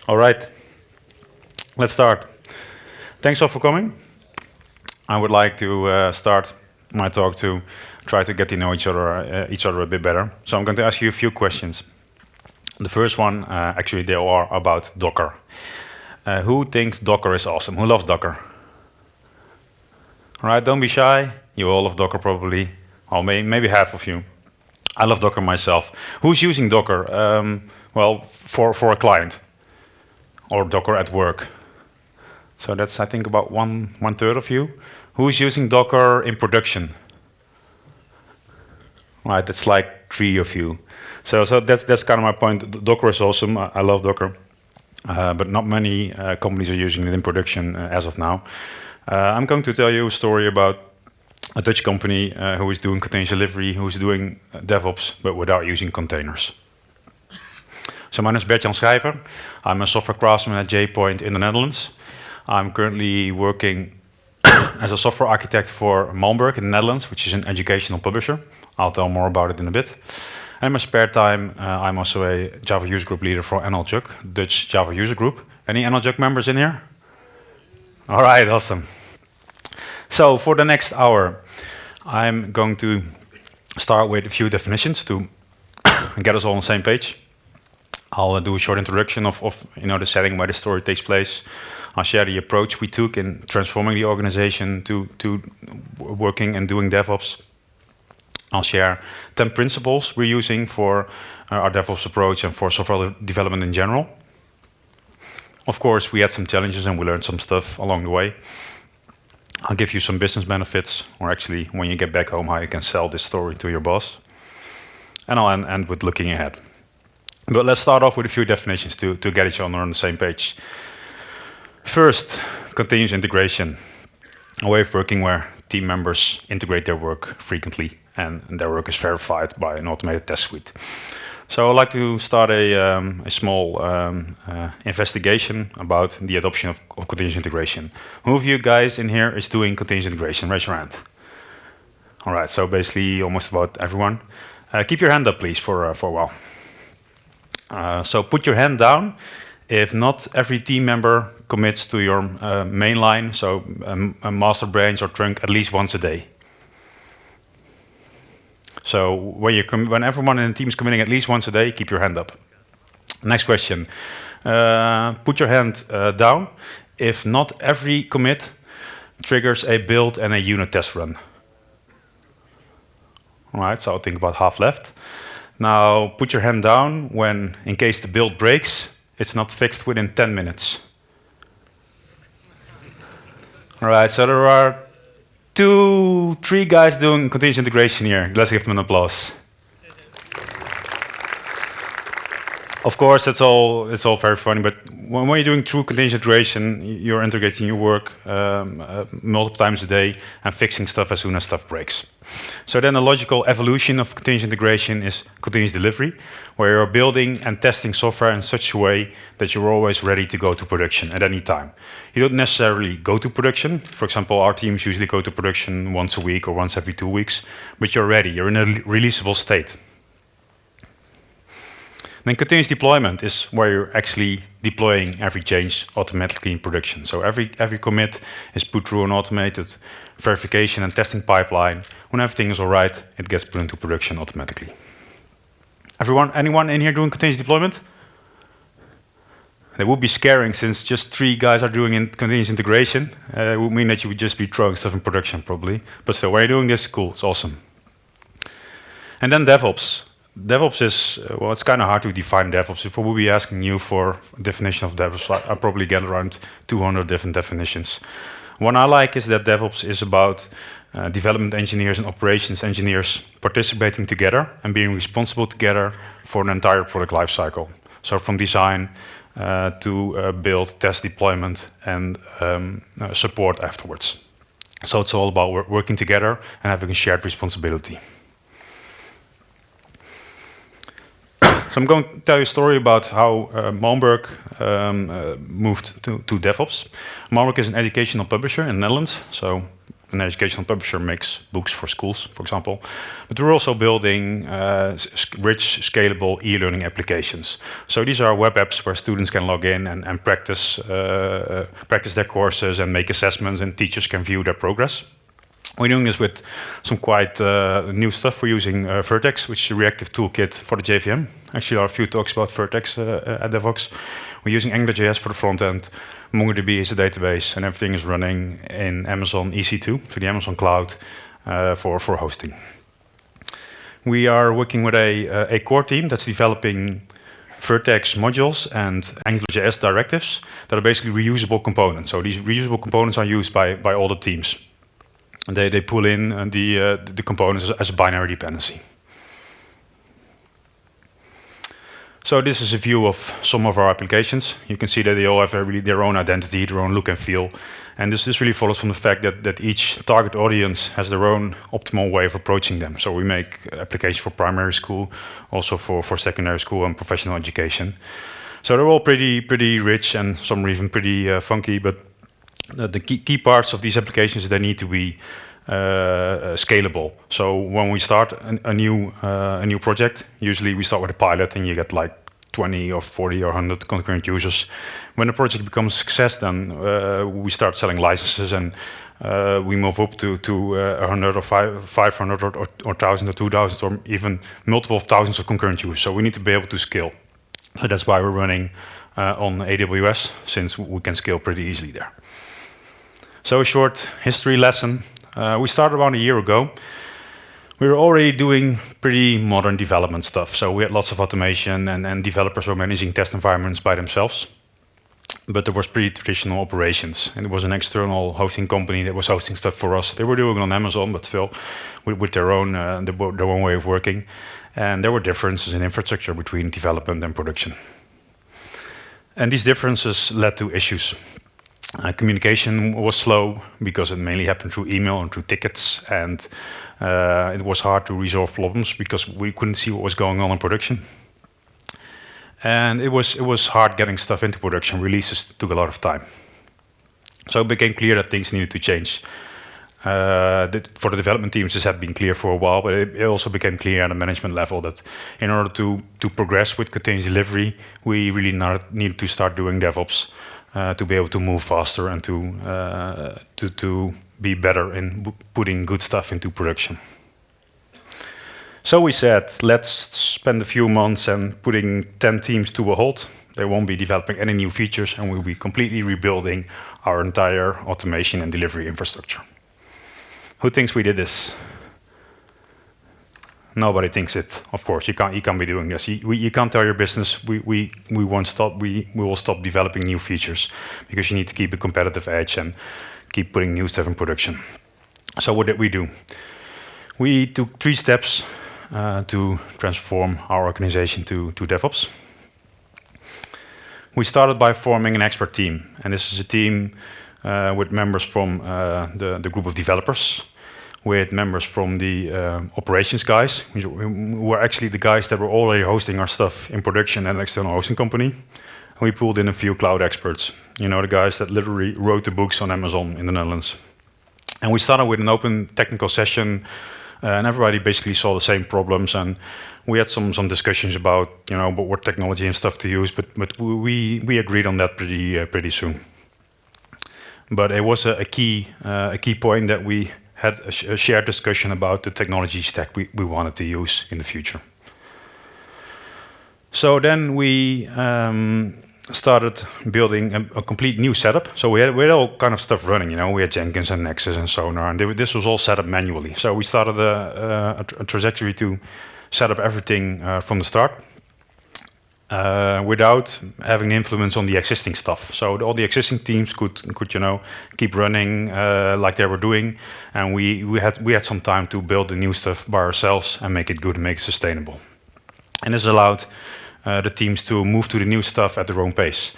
All right, let's start. Thanks all for coming. I would like to start my talk to try to get to know each other a bit better. So I'm going to ask you a few questions. The first one, actually, they are about Docker. Who thinks Docker is awesome? Who loves Docker? All right, don't be shy. You all love Docker probably. Or maybe half of you. I love Docker myself. Who's using Docker? Well, for a client. Or Docker at work. So that's, I think, about one third of you. Who's using Docker in production? Right, that's like 3 of you. So that's kind of my point. Docker is awesome. I love Docker. But not many companies are using it in production as of now. I'm going to tell you a story about a Dutch company who is doing continuous delivery, who is doing DevOps, but without using containers. So my name is Bert Jan Schrijver. I'm a software craftsman at JPoint in the Netherlands. I'm currently working as a software architect for Malmberg in the Netherlands, which is an educational publisher. I'll tell more about it in a bit. And in my spare time, I'm also a Java user group leader for NLJUG, Dutch Java user group. Any NLJUG members in here? All right, awesome. So for the next hour, I'm going to start with a few definitions to get us all on the same page. I'll do a short introduction of the setting where the story takes place. I'll share the approach we took in transforming the organization to working and doing DevOps. I'll share 10 principles we're using for our DevOps approach and for software development in general. Of course, we had some challenges and we learned some stuff along the way. I'll give you some business benefits, or actually, when you get back home, how you can sell this story to your boss. And I'll end with looking ahead. But let's start off with a few definitions to get each other on the same page. First, continuous integration. A way of working where team members integrate their work frequently and their work is verified by an automated test suite. So I'd like to start a small investigation about the adoption of continuous integration. Who of you guys in here is doing continuous integration? Raise your hand. All right, so basically almost about everyone. Keep your hand up, please, for a while. So put your hand down if not every team member commits to your main line, so a master branch or trunk, at least once a day. So when everyone in the team is committing at least once a day, keep your hand up. Next question. Put your hand down if not every commit triggers a build and a unit test run. All right, so I think about half left. Now put your hand down when, in case the build breaks, it's not fixed within 10 minutes. All right, so there are 3 guys doing continuous integration here. Let's give them an applause. Of course, it's all very funny, but when you're doing true continuous integration, you're integrating your work multiple times a day and fixing stuff as soon as stuff breaks. So then a logical evolution of continuous integration is continuous delivery, where you're building and testing software in such a way that you're always ready to go to production at any time. You don't necessarily go to production. For example, our teams usually go to production once a week or once every 2 weeks, but you're ready. You're in a releasable state. Then continuous deployment is where you're actually deploying every change automatically in production. So every commit is put through an automated verification and testing pipeline. When everything is all right, it gets put into production automatically. Anyone in here doing continuous deployment? It would be scaring since just 3 guys are doing continuous integration. It would mean that you would just be throwing stuff in production probably. But still, when you're doing this, cool, it's awesome. And then DevOps. DevOps is, well, it's kind of hard to define DevOps. If I would be asking you for a definition of DevOps, I'll probably get around 200 different definitions. One I like is that DevOps is about development engineers and operations engineers participating together and being responsible together for an entire product lifecycle. So from design to build, test, deployment, and support afterwards. So it's all about working together and having a shared responsibility. So I'm going to tell you a story about how Malmberg moved to DevOps. Malmberg is an educational publisher in the Netherlands, so an educational publisher makes books for schools, for example. But we're also building rich, scalable e-learning applications. So these are web apps where students can log in and practice their courses and make assessments, and teachers can view their progress. We're doing this with some quite new stuff. We're using Vertex, which is a reactive toolkit for the JVM. Actually, there are a few talks about Vertex at Devoxx. We're using AngularJS for the front end. MongoDB is a database, and everything is running in Amazon EC2, so the Amazon cloud, for hosting. We are working with a core team that's developing Vertex modules and AngularJS directives that are basically reusable components. So these reusable components are used by all the teams. They pull in the components as a binary dependency. So this is a view of some of our applications. You can see that they all have really their own identity, their own look and feel. And this really follows from the fact that each target audience has their own optimal way of approaching them. So we make applications for primary school, also for secondary school and professional education. So they're all pretty rich, and some are even pretty funky, but the key parts of these applications, they need to be scalable. So when we start a new project, usually we start with a pilot, and you get like 20 or 40 or 100 concurrent users. When the project becomes a success, then we start selling licenses, and we move up to 100 or 500 or 1,000 or 2,000 or even multiple thousands of concurrent users. So we need to be able to scale. So that's why we're running on AWS, since we can scale pretty easily there. So a short history lesson. We started around a year ago. We were already doing pretty modern development stuff. So we had lots of automation, and developers were managing test environments by themselves. But there was pretty traditional operations. And there was an external hosting company that was hosting stuff for us. They were doing it on Amazon, but still with their own way of working. And there were differences in infrastructure between development and production. And these differences led to issues. Communication was slow because it mainly happened through email and through tickets, and it was hard to resolve problems because we couldn't see what was going on in production. And it was hard getting stuff into production. Releases took a lot of time. So it became clear that things needed to change. For the development teams, this had been clear for a while, but it also became clear at a management level that in order to progress with continuous delivery, we really needed to start doing DevOps. To be able to move faster and to be better in putting good stuff into production. So we said, let's spend a few months and putting 10 teams to a halt. They won't be developing any new features, and we'll be completely rebuilding our entire automation and delivery infrastructure. Who thinks we did this? Nobody thinks it. Of course, you can't be doing this. You can't tell your business we won't stop. We will stop developing new features, because you need to keep a competitive edge and keep putting new stuff in production. So what did we do? We took 3 steps to transform our organization to DevOps. We started by forming an expert team, and this is a team with members from the group of developers, with members from the operations guys, who were actually the guys that were already hosting our stuff in production at an external hosting company. And we pulled in a few cloud experts, the guys that literally wrote the books on Amazon in the Netherlands. And we started with an open technical session, and everybody basically saw the same problems. And we had some discussions about, what technology and stuff to use, but we agreed on that pretty soon. But it was a key point that we had a shared discussion about the technology stack we wanted to use in the future. So then we started building a complete new setup. So we had all kind of stuff running, we had Jenkins and Nexus and Sonar, and this was all set up manually. So we started a trajectory to set up everything from the start. Without having influence on the existing stuff. So all the existing teams could keep running like they were doing, and we had some time to build the new stuff by ourselves and make it good and make it sustainable. And this allowed the teams to move to the new stuff at their own pace.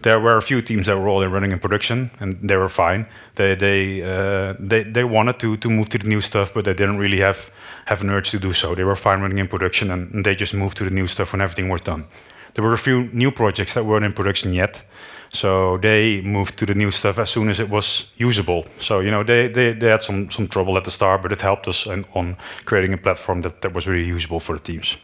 There were a few teams that were already running in production, and they were fine. They wanted to move to the new stuff, but they didn't really have an urge to do so. They were fine running in production, and they just moved to the new stuff when everything was done. There were a few new projects that weren't in production yet, So they moved to the new stuff as soon as it was usable. So they had some trouble at the start, but it helped us on creating a platform that was really usable for the teams.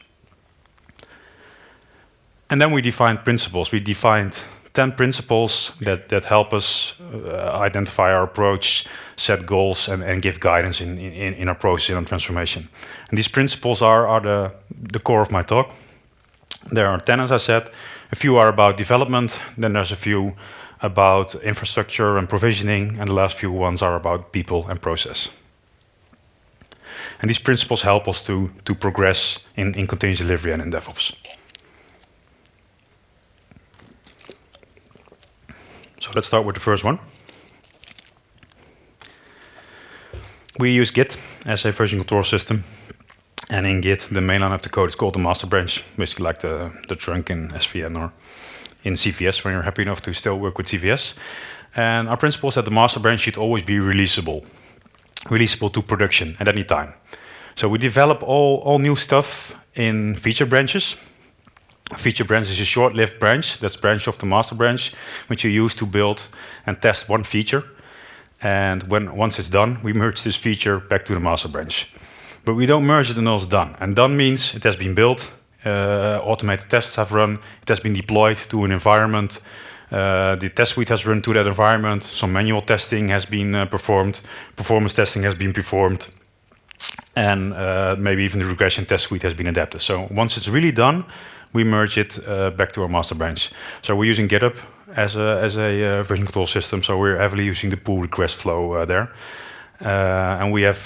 And then we defined principles. We defined 10 principles that help us identify our approach, set goals, and give guidance in our process and transformation. And these principles are the core of my talk. There are 10, as I said. A few are about development, then there's a few about infrastructure and provisioning, and the last few ones are about people and process. And these principles help us to progress in continuous delivery and in DevOps. So let's start with the first one. We use Git as a version control system. And in Git, the main line of the code is called the master branch, basically like the trunk in SVN or in CVS, when you're happy enough to still work with CVS. And our principle is that the master branch should always be releasable to production at any time. So we develop all new stuff in feature branches. A feature branch is a short-lived branch, that's a branch of the master branch, which you use to build and test one feature. And once it's done, we merge this feature back to the master branch. But we don't merge it until it's done. And done means it has been built, automated tests have run, it has been deployed to an environment, the test suite has run to that environment, some manual testing has been performed, performance testing has been performed, and maybe even the regression test suite has been adapted. So once it's really done, we merge it back to our master branch. So we're using GitHub as a version control system, so we're heavily using the pull request flow there. And we have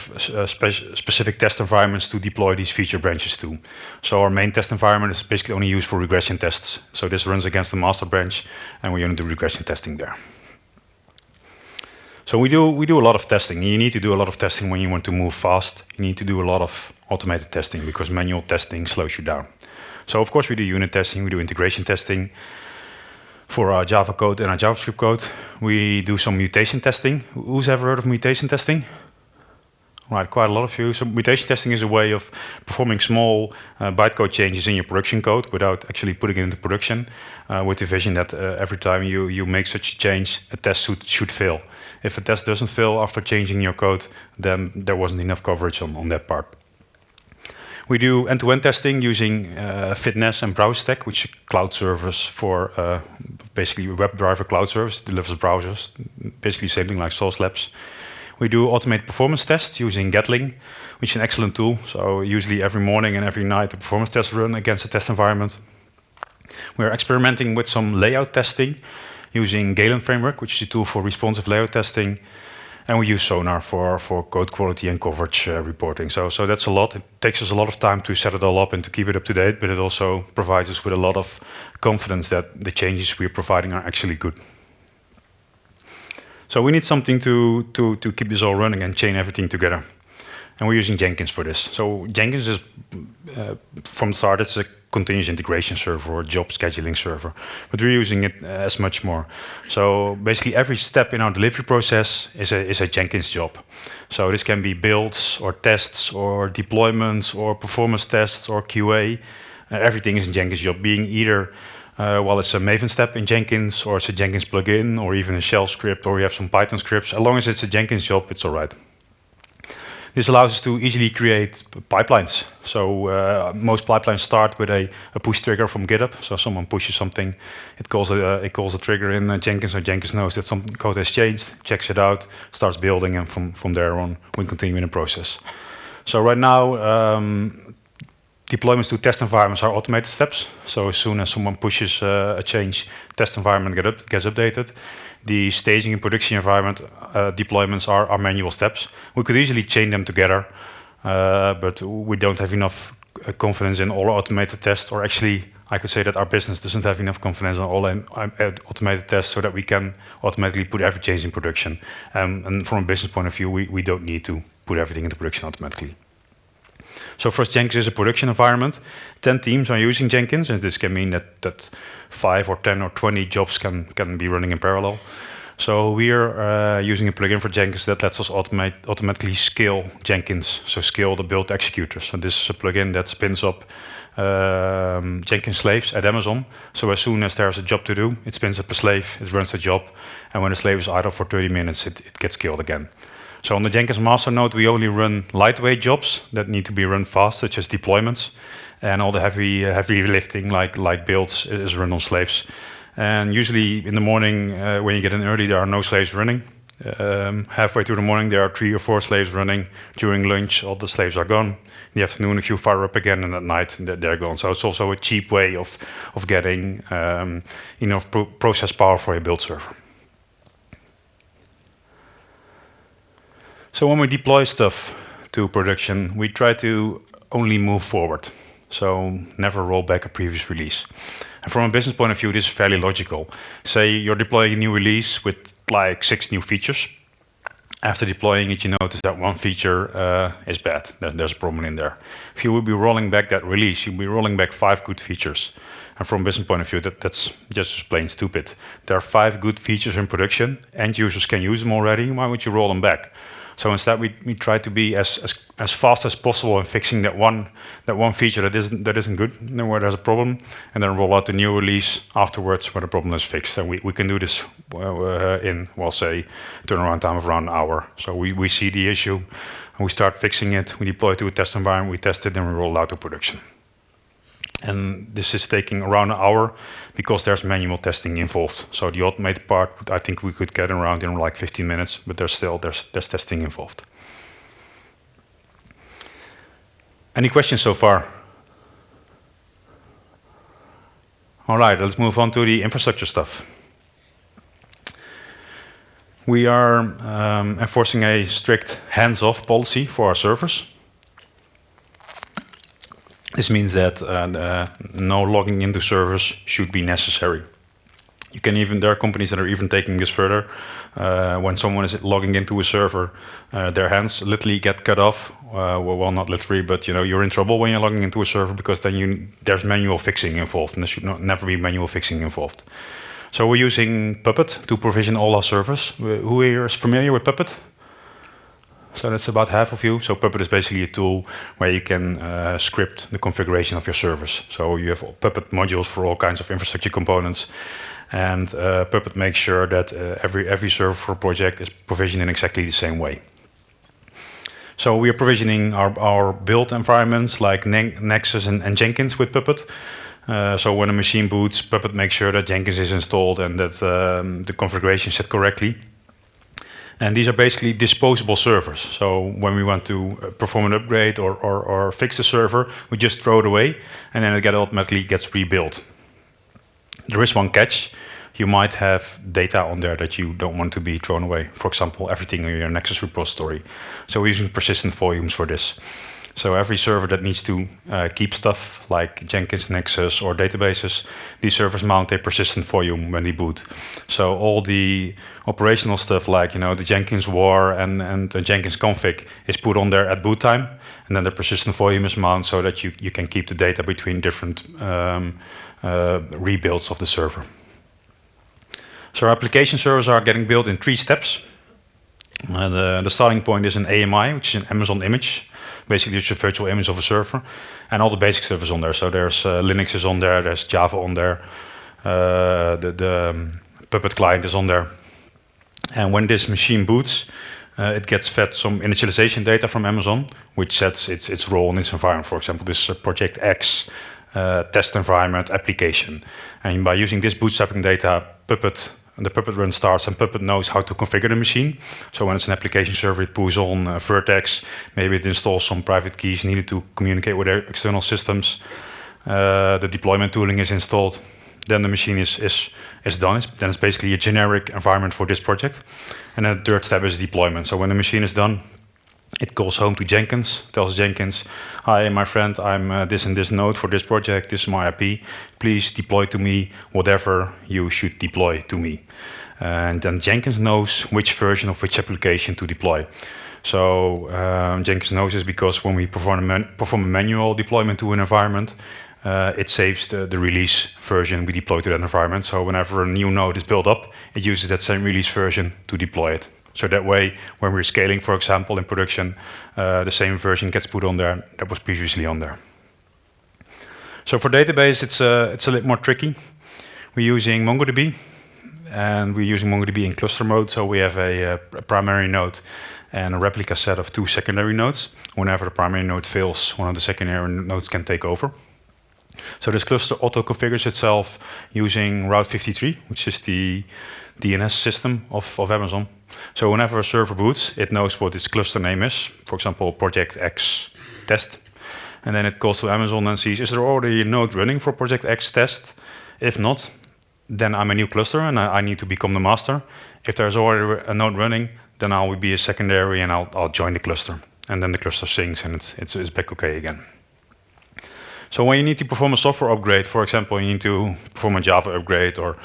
specific test environments to deploy these feature branches to. So our main test environment is basically only used for regression tests. So this runs against the master branch, and we're going to do regression testing there. So we do a lot of testing. You need to do a lot of testing when you want to move fast. You need to do a lot of automated testing because manual testing slows you down. So of course we do unit testing, we do integration testing. For our Java code and our JavaScript code, we do some mutation testing. Who's ever heard of mutation testing? Right, quite a lot of you. So mutation testing is a way of performing small bytecode changes in your production code without actually putting it into production, with the vision that every time you make such a change, a test should fail. If a test doesn't fail after changing your code, then there wasn't enough coverage on that part. We do end-to-end testing using Fitness and BrowserStack, which is a cloud service for basically a WebDriver cloud service, delivers browsers, basically same thing like Sauce Labs. We do automated performance tests using Gatling, which is an excellent tool. So usually every morning and every night the performance tests run against a test environment. We're experimenting with some layout testing using Galen framework, which is a tool for responsive layout testing. And we use Sonar for code quality and coverage reporting. So that's a lot. It takes us a lot of time to set it all up and to keep it up to date, but it also provides us with a lot of confidence that the changes we're providing are actually good. So we need something to keep this all running and chain everything together. And we're using Jenkins for this. So Jenkins is, from the start, it's a continuous integration server or job scheduling server, but we're using it as much more. So basically every step in our delivery process is a Jenkins job. So this can be builds or tests or deployments or performance tests or QA. Everything is a Jenkins job, being either well, it's a Maven step in Jenkins, or it's a Jenkins plugin, or even a shell script, or you have some Python scripts. As long as it's a Jenkins job, it's all right. This allows us to easily create pipelines. So most pipelines start with a push trigger from GitHub. So someone pushes something, it calls a trigger in Jenkins, and Jenkins knows that some code has changed, checks it out, starts building, and from there on, we continue in the process. So right now, deployments to test environments are automated steps. So as soon as someone pushes a change, test environment gets updated. The staging and production environment deployments are manual steps. We could easily chain them together, but we don't have enough confidence in all automated tests, or actually, I could say that our business doesn't have enough confidence in all automated tests so that we can automatically put every change in production. And from a business point of view, we don't need to put everything into production automatically. So first, Jenkins is a production environment. 10 teams are using Jenkins, and this can mean that 5 or 10 or 20 jobs can be running in parallel. So we're using a plugin for Jenkins that lets us automatically scale Jenkins, so scale the build executor. So this is a plugin that spins up Jenkins slaves at Amazon. So as soon as there's a job to do, it spins up a slave, it runs the job, and when the slave is idle for 30 minutes, it gets scaled again. So on the Jenkins master node, we only run lightweight jobs that need to be run fast, such as deployments, and all the heavy lifting, like builds, is run on slaves. And usually in the morning, when you get in early, there are no slaves running. Halfway through the morning, there are 3 or 4 slaves running. During lunch, all the slaves are gone. In the afternoon, a few fire up again, and at night, they're gone. So it's also a cheap way of getting enough process power for a build server. So when we deploy stuff to production, we try to only move forward. So never roll back a previous release. And from a business point of view, this is fairly logical. Say you're deploying a new release with like 6 new features. After deploying it, you notice that one feature is bad. There's a problem in there. If you would be rolling back that release, you'd be rolling back 5 good features. And from a business point of view, that's just plain stupid. There are 5 good features in production. End users can use them already. Why would you roll them back? So instead, we try to be as fast as possible in fixing that one feature that isn't good, where there's a problem, and then roll out the new release afterwards where the problem is fixed. And we can do this in, well, say, turnaround time of around an hour. So we see the issue, and we start fixing it. We deploy it to a test environment, we test it, and we roll it out to production. And this is taking around an hour because there's manual testing involved. So the automated part, I think we could get around in like 15 minutes, but there's testing involved. Any questions so far? All right, let's move on to the infrastructure stuff. We are enforcing a strict hands-off policy for our servers. This means that no logging into servers should be necessary. There are companies that are even taking this further. When someone is logging into a server, their hands literally get cut off. Well, not literally, but you're in trouble when you're logging into a server because then there's manual fixing involved, and there should never be manual fixing involved. So we're using Puppet to provision all our servers. Who here is familiar with Puppet? So that's about half of you. So Puppet is basically a tool where you can script the configuration of your servers. So you have Puppet modules for all kinds of infrastructure components. And Puppet makes sure that every server for a project is provisioned in exactly the same way. So we are provisioning our build environments like Nexus and Jenkins with Puppet. So when a machine boots, Puppet makes sure that Jenkins is installed and that the configuration is set correctly. And these are basically disposable servers. So when we want to perform an upgrade or fix the server, we just throw it away, and then it automatically gets rebuilt. There is one catch. You might have data on there that you don't want to be thrown away. For example, everything in your Nexus repository. So we're using persistent volumes for this. So every server that needs to keep stuff like Jenkins, Nexus, or databases, these servers mount a persistent volume when they boot. So all the operational stuff like the Jenkins war and the Jenkins config is put on there at boot time, and then the persistent volume is mounted so that you can keep the data between different rebuilds of the server. So our application servers are getting built in 3 steps. The starting point is an AMI, which is an Amazon image. Basically, it's a virtual image of a server, and all the basic servers on there. So there's Linux is on there, there's Java on there, the Puppet client is on there. And when this machine boots, it gets fed some initialization data from Amazon, which sets its role in its environment. For example, this is a Project X test environment application. And by using this bootstrapping data, the Puppet run starts, and Puppet knows how to configure the machine. So when it's an application server, it pulls on Vertex. Maybe it installs some private keys needed to communicate with their external systems. The deployment tooling is installed. Then the machine is done. Then it's basically a generic environment for this project. And then the third step is deployment. So when the machine is done, it calls home to Jenkins, tells Jenkins, "Hi, my friend, I'm this and this node for this project. This is my IP. Please deploy to me whatever you should deploy to me." And then Jenkins knows which version of which application to deploy. So Jenkins knows this because when we perform a manual deployment to an environment, it saves the release version we deploy to that environment. So whenever a new node is built up, it uses that same release version to deploy it. So that way, when we're scaling, for example, in production, the same version gets put on there that was previously on there. So for database, it's a little more tricky. We're using MongoDB, and we're using MongoDB in cluster mode. So we have a primary node and a replica set of 2 secondary nodes. Whenever the primary node fails, one of the secondary nodes can take over. So this cluster auto-configures itself using Route 53, which is the DNS system of Amazon. So whenever a server boots, it knows what its cluster name is. For example, Project X test. And then it goes to Amazon and sees, is there already a node running for Project X test? If not, then I'm a new cluster and I need to become the master. If there's already a node running, then I will be a secondary and I'll join the cluster. And then the cluster syncs and it's back okay again. So when you need to perform a software upgrade, for example, you need to perform a Java upgrade or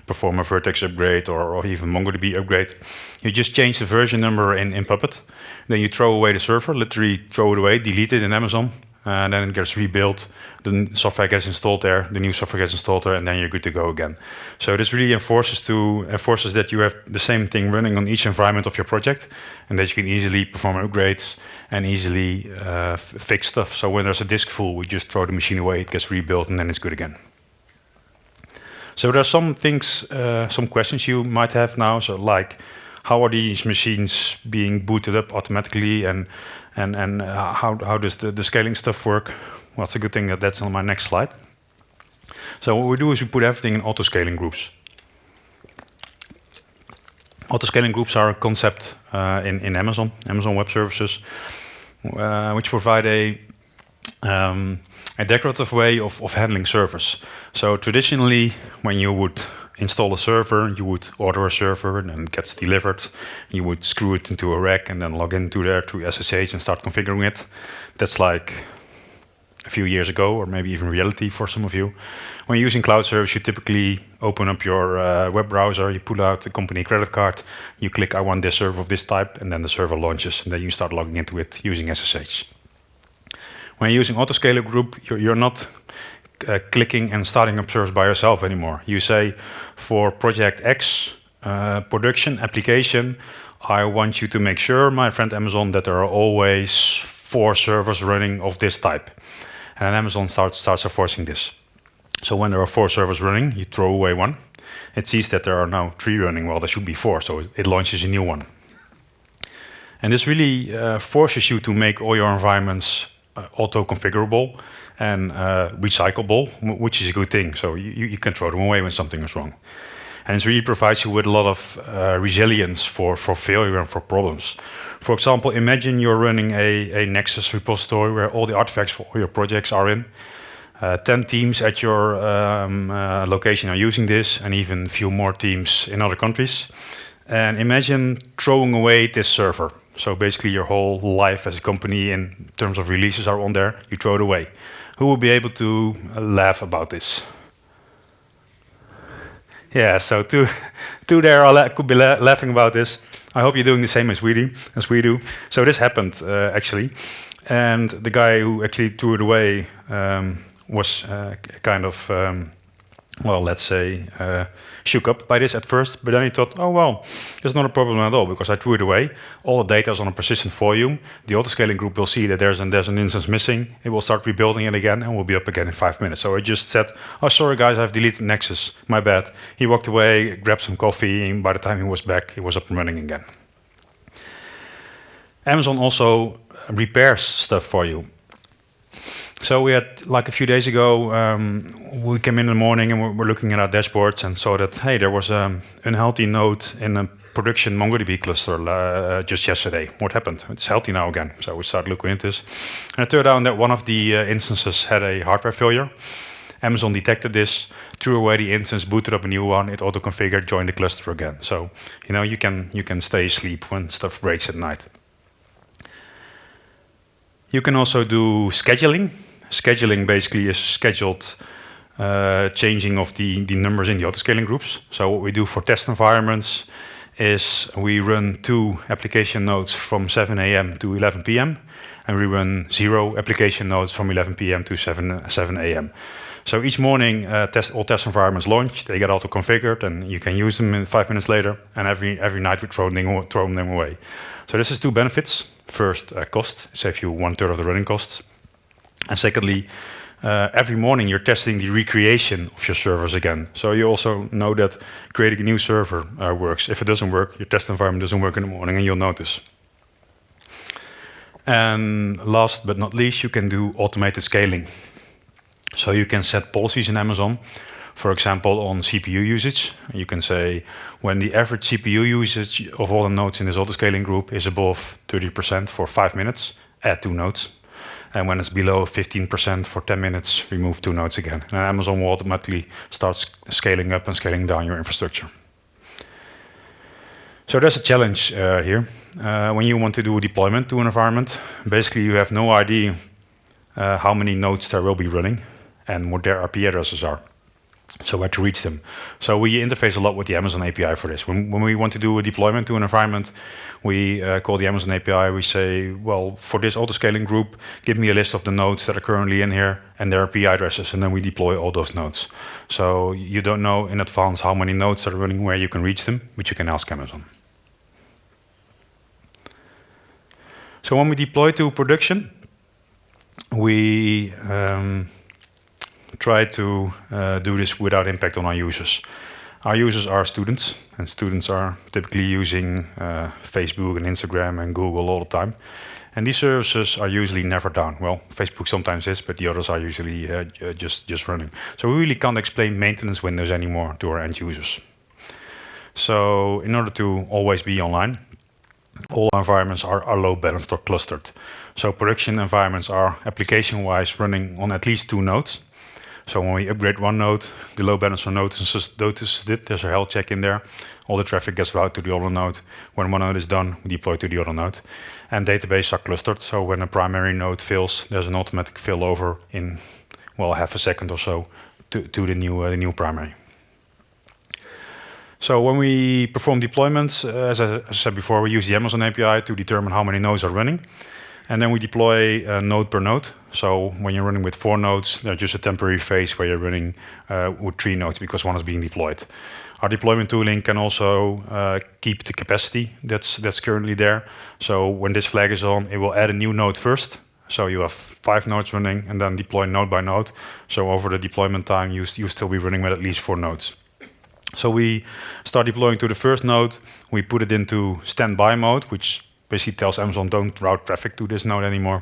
perform a Vertex upgrade or even MongoDB upgrade, you just change the version number in Puppet. Then you throw away the server, literally throw it away, delete it in Amazon, and then it gets rebuilt, the software gets installed there, the new software gets installed there, and then you're good to go again. So this really enforces that you have the same thing running on each environment of your project, and that you can easily perform upgrades and easily fix stuff. So when there's a disk full, we just throw the machine away, it gets rebuilt, and then it's good again. So there are some things, some questions you might have now. So like, how are these machines being booted up automatically, and how does the scaling stuff work? Well, it's a good thing that that's on my next slide. So what we do is we put everything in auto-scaling groups. Auto-scaling groups are a concept in Amazon Web Services, which provide a decorative way of handling servers. So traditionally, when you would install a server, you would order a server and then it gets delivered. You would screw it into a rack and then log into there through SSH and start configuring it. That's like a few years ago, or maybe even reality for some of you. When you're using cloud service, you typically open up your web browser, you pull out the company credit card, you click, I want this server of this type, and then the server launches, and then you start logging into it using SSH. When you're using autoscaler group, you're not clicking and starting up servers by yourself anymore. You say, for project X production application, I want you to make sure, my friend Amazon, that there are always 4 servers running of this type. And Amazon starts enforcing this. So when there are 4 servers running, you throw away one. It sees that there are now 3 running. Well, there should be 4, so it launches a new one. And this really forces you to make all your environments auto-configurable and recyclable, which is a good thing. So you can throw them away when something is wrong. And it really provides you with a lot of resilience for failure and for problems. For example, imagine you're running a Nexus repository where all the artifacts for all your projects are in. 10 teams at your location are using this, and even a few more teams in other countries. And imagine throwing away this server. So basically your whole life as a company in terms of releases are on there, you throw it away. Who will be able to laugh about this? Yeah, so two there could be laughing about this. I hope you're doing the same as we do. So this happened actually, and the guy who actually threw it away was kind of, well, let's say, shook up by this at first. But then he thought, oh well, it's not a problem at all because I threw it away. All the data is on a persistent volume. The autoscaling group will see that there's an instance missing. It will start rebuilding it again and will be up again in 5 minutes. So I just said, oh sorry guys, I've deleted Nexus. My bad. He walked away, grabbed some coffee, and by the time he was back, he was up and running again. Amazon also repairs stuff for you. So we had, like a few days ago, we came in the morning and we're looking at our dashboards and saw that, hey, there was an unhealthy node in a production MongoDB cluster just yesterday. What happened? It's healthy now again. So we started looking into this. And it turned out that one of the instances had a hardware failure. Amazon detected this, threw away the instance, booted up a new one, it auto-configured, joined the cluster again. So, you know, you can stay asleep when stuff breaks at night. You can also do scheduling. Scheduling basically is scheduled changing of the numbers in the autoscaling groups. So what we do for test environments is we run 2 application nodes from 7 a.m. to 11 p.m. and we run 0 application nodes from 11 p.m. to 7 a.m. So each morning, all test environments launch, they get auto-configured, and you can use them in 5 minutes later, and every night we throw them away. So this has 2 benefits. First, cost, save you 1/3 of the running costs. And secondly, every morning you're testing the recreation of your servers again. So you also know that creating a new server works. If it doesn't work, your test environment doesn't work in the morning, and you'll notice. And last but not least, you can do automated scaling. So you can set policies in Amazon, for example, on CPU usage. You can say when the average CPU usage of all the nodes in this auto-scaling group is above 30% for 5 minutes, add 2 nodes. And when it's below 15% for 10 minutes, remove 2 nodes again. And Amazon will automatically start scaling up and scaling down your infrastructure. So there's a challenge here. When you want to do a deployment to an environment, basically you have no idea how many nodes there will be running and what their IP addresses are. So where to reach them. So we interface a lot with the Amazon API for this. When we want to do a deployment to an environment, we call the Amazon API. We say, well, for this auto-scaling group, give me a list of the nodes that are currently in here and their IP addresses, and then we deploy all those nodes. So you don't know in advance how many nodes are running, where you can reach them, but you can ask Amazon. So when we deploy to production, we try to do this without impact on our users. Our users are students, and students are typically using Facebook and Instagram and Google all the time. And these services are usually never down. Well, Facebook sometimes is, but the others are usually just running. So we really can't explain maintenance windows anymore to our end users. So in order to always be online, all environments are load balanced or clustered. So production environments are application-wise running on at least 2 nodes. So when we upgrade one node, the load balancer notices it. There's a health check in there. All the traffic gets routed to the other node. When one node is done, we deploy to the other node. And databases are clustered. So when a primary node fails, there's an automatic failover in, well, half a second or so to the new primary. So when we perform deployments, as I said before, we use the Amazon API to determine how many nodes are running. And then we deploy node per node. So when you're running with 4 nodes, there's just a temporary phase where you're running with 3 nodes because one is being deployed. Our deployment tooling can also keep the capacity that's currently there. So when this flag is on, it will add a new node first. So you have 5 nodes running and then deploy node by node. So over the deployment time, you still be running with at least 4 nodes. So we start deploying to the first node. We put it into standby mode, which basically tells Amazon don't route traffic to this node anymore.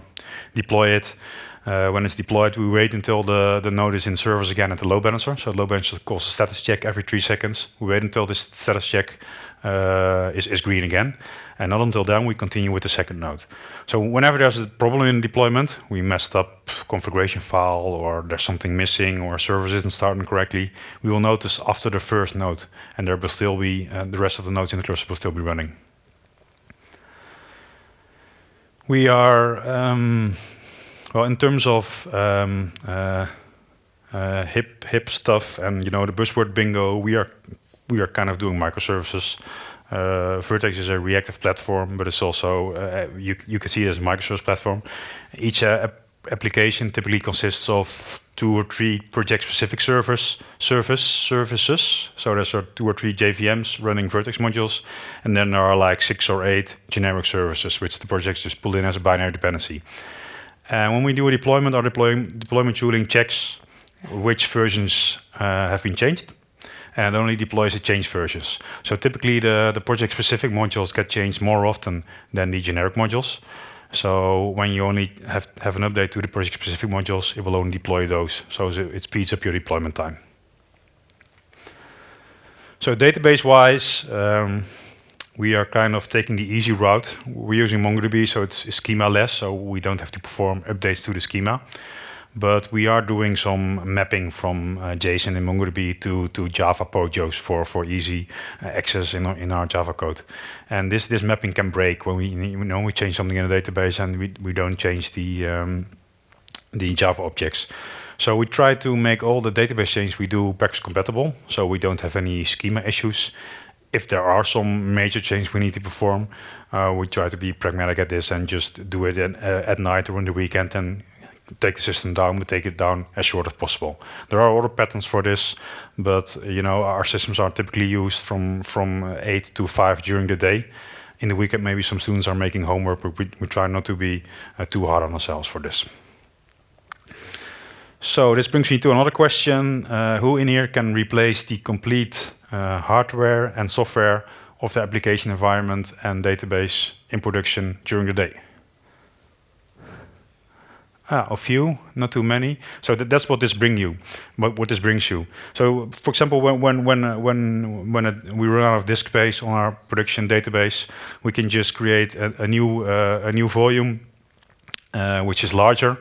Deploy it. When it's deployed, we wait until the node is in service again at the load balancer. So the load balancer calls a status check every 3 seconds. We wait until this status check is green again. And not until then, we continue with the second node. So whenever there's a problem in deployment, we messed up configuration file, or there's something missing, or service isn't starting correctly, we will notice after the first node. And there will still be, the rest of the nodes in the cluster will still be running. We are, well, in terms of hip stuff and the buzzword bingo, we are kind of doing microservices. Vertex is a reactive platform, but it's also you can see it as a microservice platform. Each application typically consists of 2 or 3 project-specific services. So there's 2 or 3 JVMs running Vertex modules, and then there are like 6 or 8 generic services, which the projects just pull in as a binary dependency. And when we do a deployment, our deployment tooling checks which versions have been changed, and only deploys the changed versions. So typically the project-specific modules get changed more often than the generic modules. So when you only have an update to the project-specific modules, it will only deploy those. So it speeds up your deployment time. So database-wise, we are kind of taking the easy route. We're using MongoDB, so it's schema-less, so we don't have to perform updates to the schema. But we are doing some mapping from JSON in MongoDB to Java POJOs for easy access in our Java code. And this mapping can break when we change something in a database and we don't change the Java objects. So we try to make all the database changes we do backwards compatible, so we don't have any schema issues. if there are some major changes we need to perform, we try to be pragmatic at this and just do it at night or on the weekend and take the system down, but take it down as short as possible. There are other patterns for this, but our systems are typically used from 8 to 5 during the day. In the weekend, maybe some students are making homework, but we try not to be too hard on ourselves for this. So this brings me to another question. Who in here can replace the complete hardware and software of the application environment and database in production during the day? A few, not too many. So that's what this brings you. What this brings you. So, for example, when we run out of disk space on our production database, we can just create a new volume, which is larger,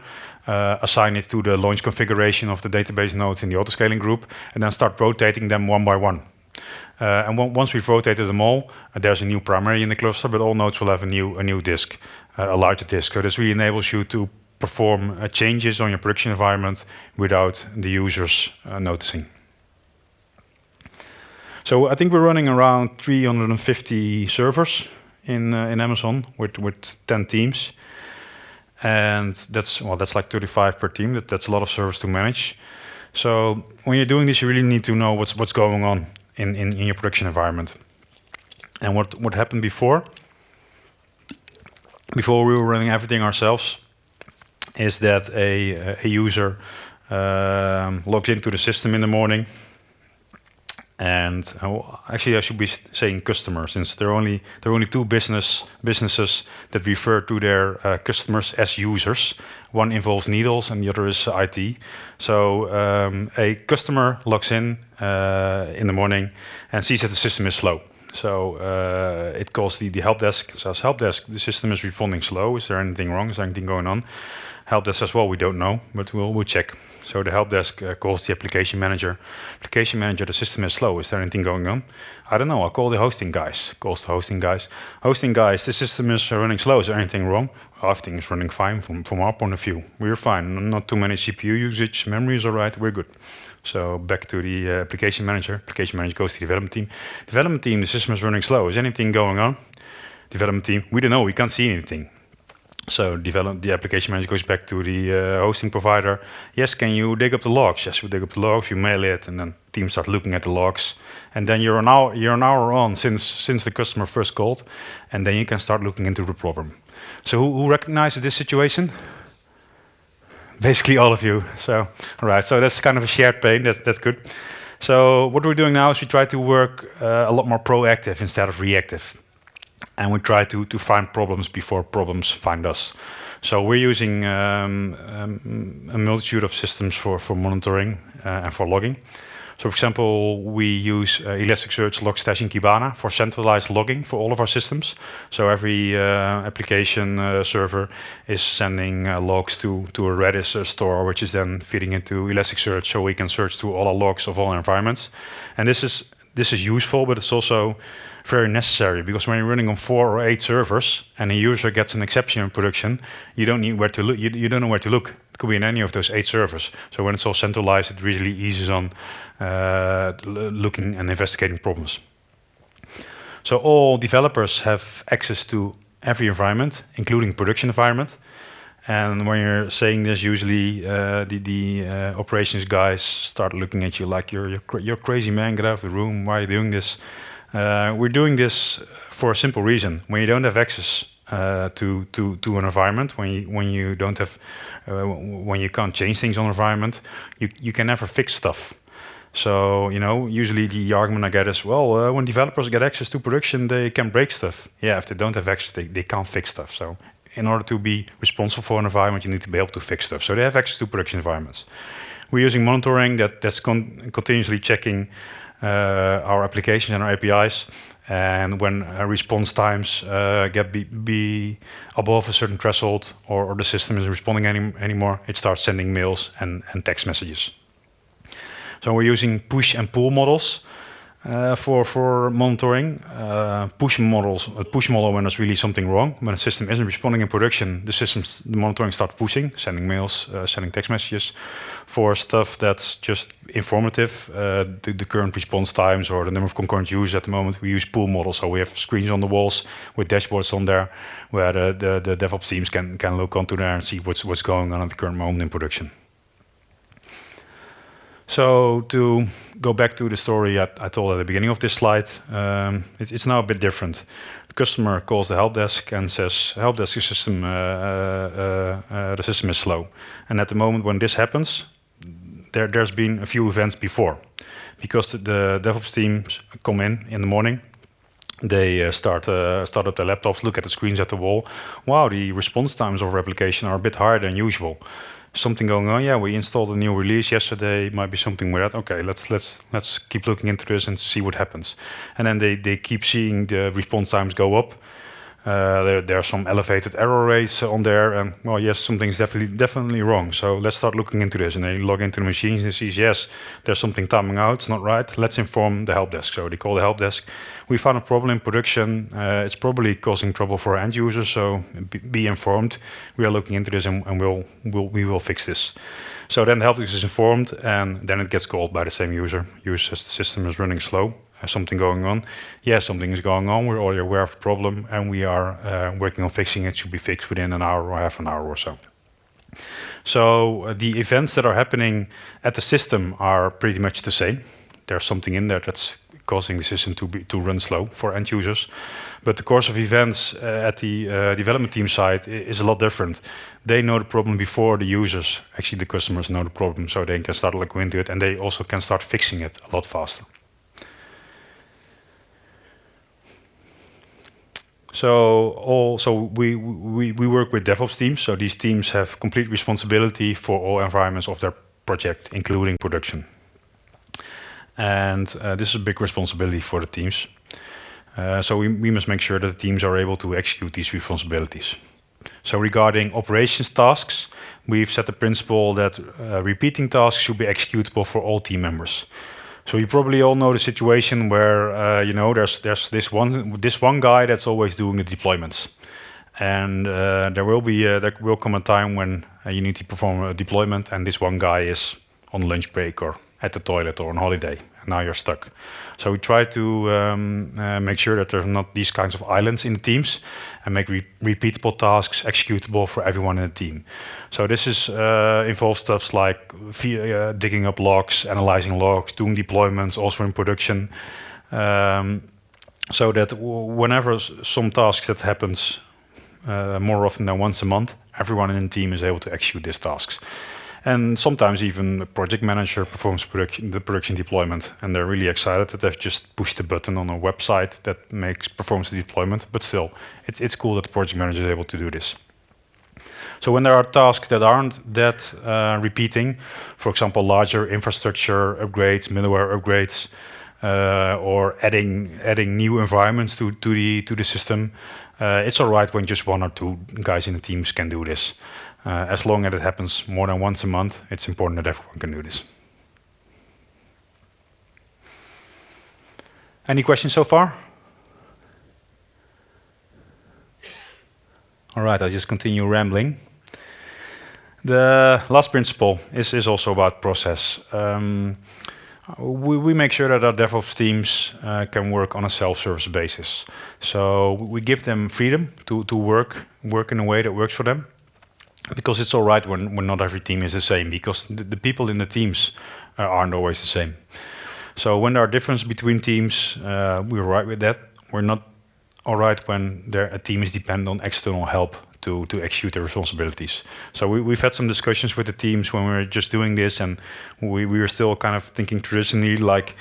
assign it to the launch configuration of the database nodes in the autoscaling group, and then start rotating them one by one. And once we've rotated them all, there's a new primary in the cluster, but all nodes will have a new disk, a larger disk. So this really enables you to perform changes on your production environment without the users noticing. So I think we're running around 350 servers in Amazon with 10 teams, and that's like 35 per team. That's a lot of servers to manage. So when you're doing this, you really need to know what's going on in your production environment. And what happened before we were running everything ourselves, is that a user logs into the system in the morning, and actually I should be saying customer, since there are only two businesses that refer to their customers as users. One involves Needles and the other is IT. So a customer logs in the morning and sees that the system is slow. So it calls the help desk, says, help desk, the system is responding slow. Is there anything wrong? Is there anything going on? Help desk says, well, we don't know, but we'll check. So the help desk calls the application manager. Application manager, the system is slow. Is there anything going on? I don't know. I'll call the hosting guys. Calls the hosting guys. Hosting guys, the system is running slow. Is there anything wrong? Everything is running fine from our point of view. We're fine. Not too many CPU usage. Memory is all right. We're good. So back to the application manager. Application manager goes to the development team. Development team, the system is running slow. Is anything going on? Development team, we don't know. We can't see anything. So the application manager goes back to the hosting provider. Yes, can you dig up the logs? Yes, we dig up the logs. You mail it, and then teams start looking at the logs. And then you're an hour on since the customer first called, and then you can start looking into the problem. So who recognizes this situation? Basically all of you. So all right. So that's kind of a shared pain. That's good. So what we're doing now is we try to work a lot more proactive instead of reactive. And we try to find problems before problems find us. So we're using a multitude of systems for monitoring and for logging. So for example, we use Elasticsearch, Logstash, and Kibana for centralized logging for all of our systems. So every application server is sending logs to a Redis store, which is then feeding into Elasticsearch, so we can search through all our logs of all environments. And this is useful, but it's also very necessary, because when you're running on 4 or 8 servers and a user gets an exception in production, you don't need where to look. You don't know where to look. It could be in any of those 8 servers. So when it's all centralized, it really eases on looking and investigating problems. So all developers have access to every environment, including production environment. And when you're saying this, usually the operations guys start looking at you like you're crazy, man. Get out of the room. Why are you doing this? We're doing this for a simple reason. When you don't have access to an environment, when you don't have, when you can't change things on an environment, you can never fix stuff. So usually the argument I get is, well, when developers get access to production, they can break stuff. Yeah, if they don't have access, they can't fix stuff. So in order to be responsible for an environment, you need to be able to fix stuff. So they have access to production environments. We're using monitoring that's continuously checking our applications and our APIs, and when response times get be above a certain threshold, or the system isn't responding anymore, it starts sending mails and text messages. So we're using push and pull models. For monitoring, push models, a push model when there's really something wrong. When a system isn't responding in production, the monitoring starts pushing, sending mails, sending text messages. For stuff that's just informative, the current response times or the number of concurrent users at the moment, we use pull models. So we have screens on the walls with dashboards on there, where the DevOps teams can look onto there and see what's going on at the current moment in production. So to go back to the story I told at the beginning of this slide, it's now a bit different. The customer calls the help desk and says, "Help desk, the system is slow." And at the moment when this happens, there's been a few events before, because the DevOps teams come in the morning. They start up their laptops, look at the screens at the wall. Wow, the response times of our application are a bit higher than usual. Something going on? Yeah, we installed a new release yesterday. Might be something with that. Okay, let's keep looking into this and see what happens. And then they keep seeing the response times go up. There are some elevated error rates on there, and well, yes, something's definitely wrong. So let's start looking into this. And they log into the machines and sees, yes, there's something timing out. It's not right. Let's inform the help desk. So they call the help desk. We found a problem in production. It's probably causing trouble for our end users. So be informed. We are looking into this, and we will fix this. So then the help desk is informed, and then it gets called by the same user. User says the system is running slow. Something going on. Yeah, something is going on. We're already aware of the problem, and we are working on fixing it. Should be fixed within an hour or half an hour or so. So the events that are happening at the system are pretty much the same. There's something in there that's causing the system to run slow for end users. But the course of events at the development team side is a lot different. They know the problem before the users, actually the customers, know the problem, so they can start looking into it, and they also can start fixing it a lot faster. So we work with DevOps teams. So these teams have complete responsibility for all environments of their project, including production. And this is a big responsibility for the teams. So we must make sure that the teams are able to execute these responsibilities. So regarding operations tasks, we've set the principle that repeating tasks should be executable for all team members. So you probably all know the situation where there's this one guy that's always doing the deployments, and there will come a time when you need to perform a deployment, and this one guy is on lunch break or at the toilet or on holiday, and now you're stuck. So we try to make sure that there are not these kinds of islands in the teams, and make repeatable tasks executable for everyone in the team. So this involves stuff like digging up logs, analyzing logs, doing deployments, also in production, so that whenever some tasks that happens more often than once a month, everyone in the team is able to execute these tasks. And sometimes even the project manager performs the production deployment, and they're really excited that they've just pushed a button on a website that performs the deployment. But still, it's cool that the project manager is able to do this. So when there are tasks that aren't that repeating, for example, larger infrastructure upgrades, middleware upgrades, or adding new environments to the system, it's all right when just one or two guys in the teams can do this. As long as it happens more than once a month, it's important that everyone can do this. Any questions so far? All right, I'll just continue rambling. The last principle is also about process. We make sure that our DevOps teams can work on a self-service basis. So we give them freedom to work in a way that works for them. Because it's all right when not every team is the same, because the people in the teams aren't always the same. So when there are differences between teams, we're right with that. We're not all right when a team is dependent on external help to execute their responsibilities. So we've had some discussions with the teams when we were just doing this, and we were still kind of thinking traditionally like,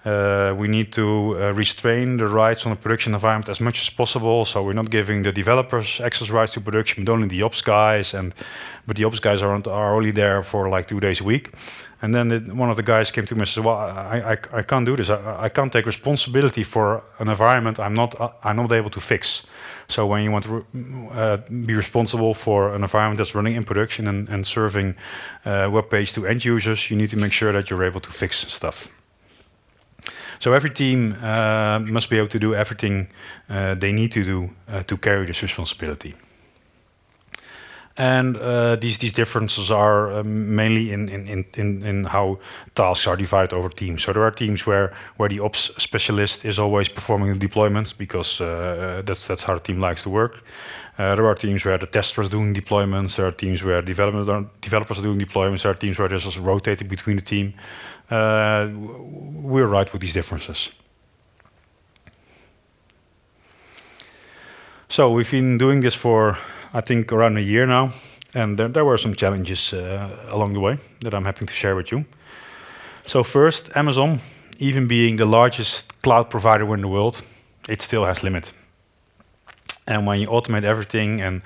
we need to restrain the rights on the production environment as much as possible. So we're not giving the developers access rights to production, but only the ops guys. But the ops guys are only there for like 2 days a week. And then one of the guys came to me and said, "Well, I can't do this. I can't take responsibility for an environment I'm not able to fix." So when you want to be responsible for an environment that's running in production and serving web page to end users, you need to make sure that you're able to fix stuff. So every team must be able to do everything they need to do to carry this responsibility. And these differences are mainly in how tasks are divided over teams. So there are teams where the ops specialist is always performing the deployments because that's how the team likes to work. There are teams where the testers are doing deployments. There are teams where developers are doing deployments. There are teams where there's just rotating between the team. We're right with these differences. So we've been doing this for, I think, around a year now, and there were some challenges along the way that I'm happy to share with you. So first, Amazon, even being the largest cloud provider in the world, it still has limit. And when you automate everything and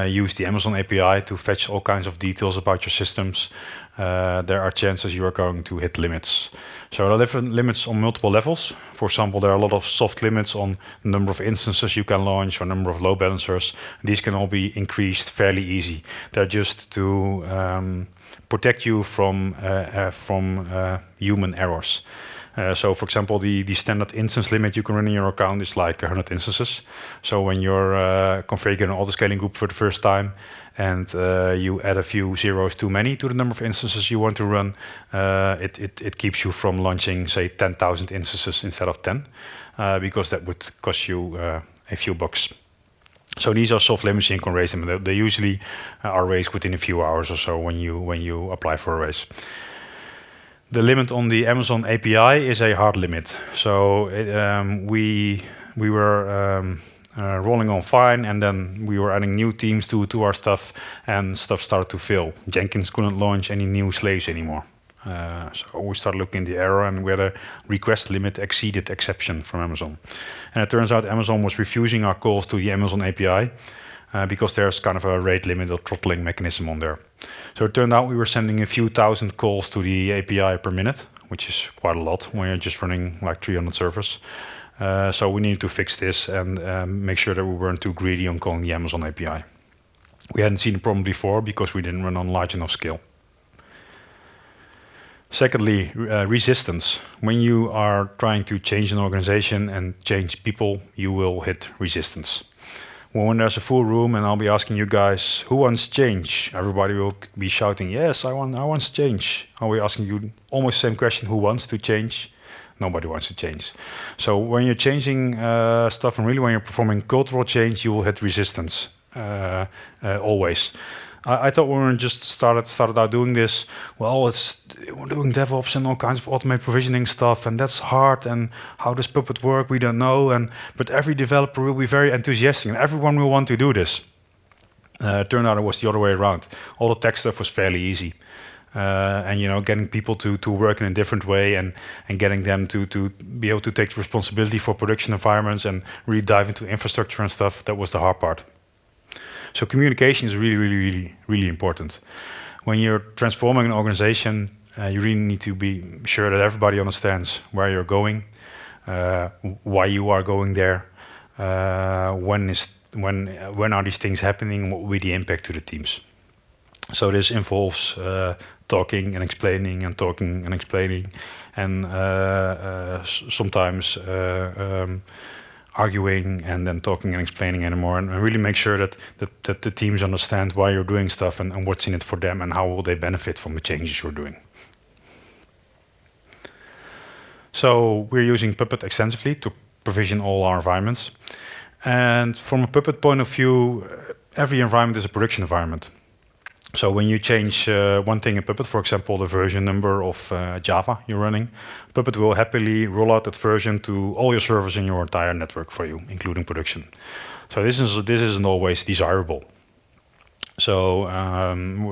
use the Amazon API to fetch all kinds of details about your systems, there are chances you are going to hit limits. So there are different limits on multiple levels. For example, there are a lot of soft limits on the number of instances you can launch or number of load balancers. These can all be increased fairly easy. They're just to protect you from human errors. So, for example, the standard instance limit you can run in your account is like 100 instances. So when you're configuring an auto-scaling group for the first time and you add a few zeros too many to the number of instances you want to run, it keeps you from launching, say, 10,000 instances instead of 10, because that would cost you a few bucks. So these are soft limits, you can raise them. They usually are raised within a few hours or so when you apply for a raise. The limit on the Amazon API is a hard limit. So we were rolling on fine, and then we were adding new teams to our stuff, and stuff started to fail. Jenkins couldn't launch any new slaves anymore. So we started looking at the error, and we had a request limit exceeded exception from Amazon. And it turns out Amazon was refusing our calls to the Amazon API because there's kind of a rate limit or throttling mechanism on there. So it turned out we were sending a few thousand calls to the API per minute, which is quite a lot when you're just running like 300 servers. So we needed to fix this and make sure that we weren't too greedy on calling the Amazon API. We hadn't seen the problem before because we didn't run on large enough scale. Secondly, resistance. When you are trying to change an organization and change people, you will hit resistance. Well, when there's a full room and I'll be asking you guys, who wants change? Everybody will be shouting, yes, I want change. I'll be asking you almost the same question, who wants to change? Nobody wants to change. So when you're changing stuff, and really when you're performing cultural change, you will hit resistance always. I thought when we just started out doing this, well, we're doing DevOps and all kinds of automated provisioning stuff, and that's hard, and how does Puppet work, we don't know, but every developer will be very enthusiastic, and everyone will want to do this. Turned out it was the other way around. All the tech stuff was fairly easy. And getting people to work in a different way and getting them to be able to take responsibility for production environments and really dive into infrastructure and stuff, that was the hard part. So communication is really, really, really, really important. When you're transforming an organization, you really need to be sure that everybody understands where you're going, why you are going there, when are these things happening, what will be the impact to the teams. So this involves talking and explaining and talking and explaining, and sometimes arguing and then talking and explaining anymore, and really make sure that the teams understand why you're doing stuff and what's in it for them and how will they benefit from the changes you're doing. So we're using Puppet extensively to provision all our environments. And from a Puppet point of view, every environment is a production environment. So when you change one thing in Puppet, for example, the version number of Java you're running, Puppet will happily roll out that version to all your servers in your entire network for you, including production. So this isn't always desirable. So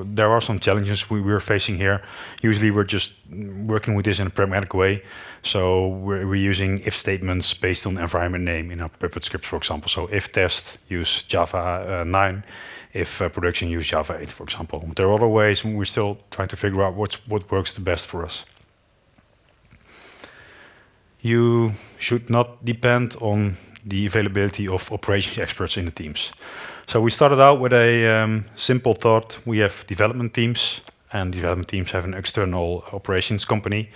there are some challenges we're facing here. Usually we're just working with this in a pragmatic way. So we're using if statements based on environment name in our Puppet scripts, for example. So if test, use Java 9. If production, use Java 8, for example. There are other ways, and we're still trying to figure out what works the best for us. You should not depend on the availability of operations experts in the teams. So we started out with a simple thought. We have development teams, and development teams have an external operations company.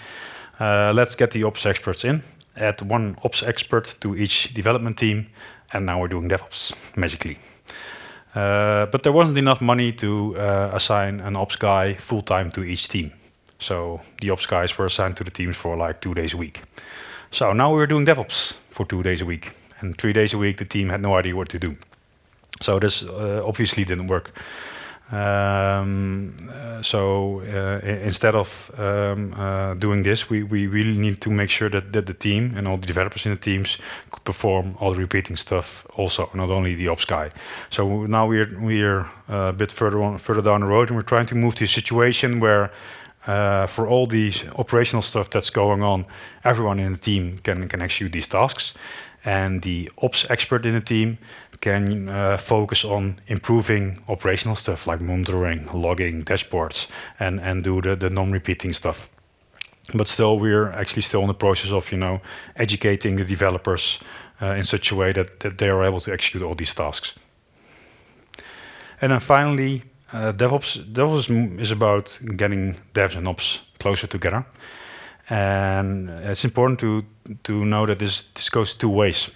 Let's get the ops experts in add one ops expert to each development team, and now we're doing DevOps magically. But there wasn't enough money to assign an ops guy full-time to each team. So the ops guys were assigned to the teams for like 2 days a week. So now we're doing DevOps for 2 days a week. And 3 days a week, the team had no idea what to do. So this obviously didn't work. Instead of doing this, we really need to make sure that the team and all the developers in the teams could perform all the repeating stuff also, not only the ops guy. So now we're a bit further down the road, and we're trying to move to a situation where for all these operational stuff that's going on, everyone in the team can execute these tasks. And the ops expert in the team can focus on improving operational stuff like monitoring, logging, dashboards, and do the non-repeating stuff. But still, we're actually still in the process of, educating the developers in such a way that they are able to execute all these tasks. And then finally, DevOps is about getting devs and ops closer together. And it's important to know that this goes 2 ways.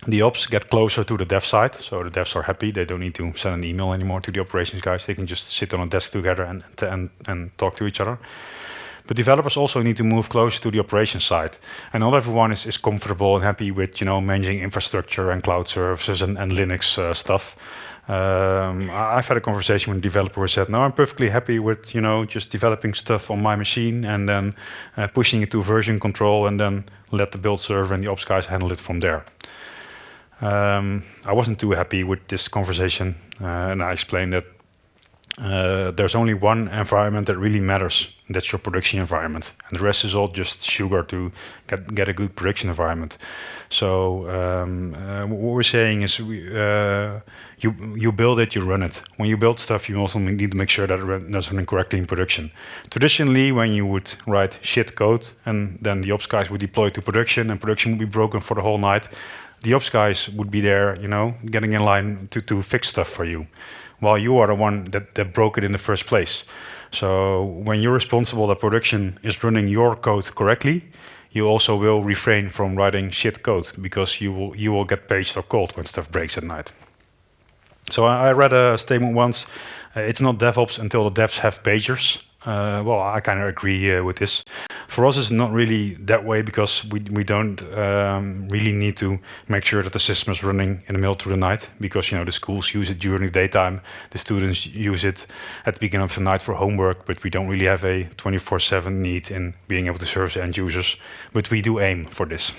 The ops get closer to the dev side, so the devs are happy. They don't need to send an email anymore to the operations guys. They can just sit on a desk together and talk to each other. But developers also need to move closer to the operations side. And not everyone is comfortable and happy with managing infrastructure and cloud services and Linux stuff. I've had a conversation with a developer who said, no, I'm perfectly happy with, just developing stuff on my machine and then pushing it to version control and then let the build server and the ops guys handle it from there. I wasn't too happy with this conversation, and I explained that there's only one environment that really matters. That's your production environment, and the rest is all just sugar to get a good production environment. So what we're saying is, you build it, you run it. When you build stuff, you also need to make sure that it's running correctly in production. Traditionally, when you would write shit code and then the ops guys would deploy it to production, and production would be broken for the whole night, the ops guys would be there, getting in line to fix stuff for you, while you are the one that broke it in the first place. So when you're responsible that production is running your code correctly, you also will refrain from writing shit code, because you will get paged or called when stuff breaks at night. So I read a statement once, it's not DevOps until the devs have pagers. Well, I kind of agree with this. For us, it's not really that way, because we don't really need to make sure that the system is running in the middle of the night, because the schools use it during the daytime, the students use it at the beginning of the night for homework, but we don't really have a 24/7 need in being able to service end users, but we do aim for this.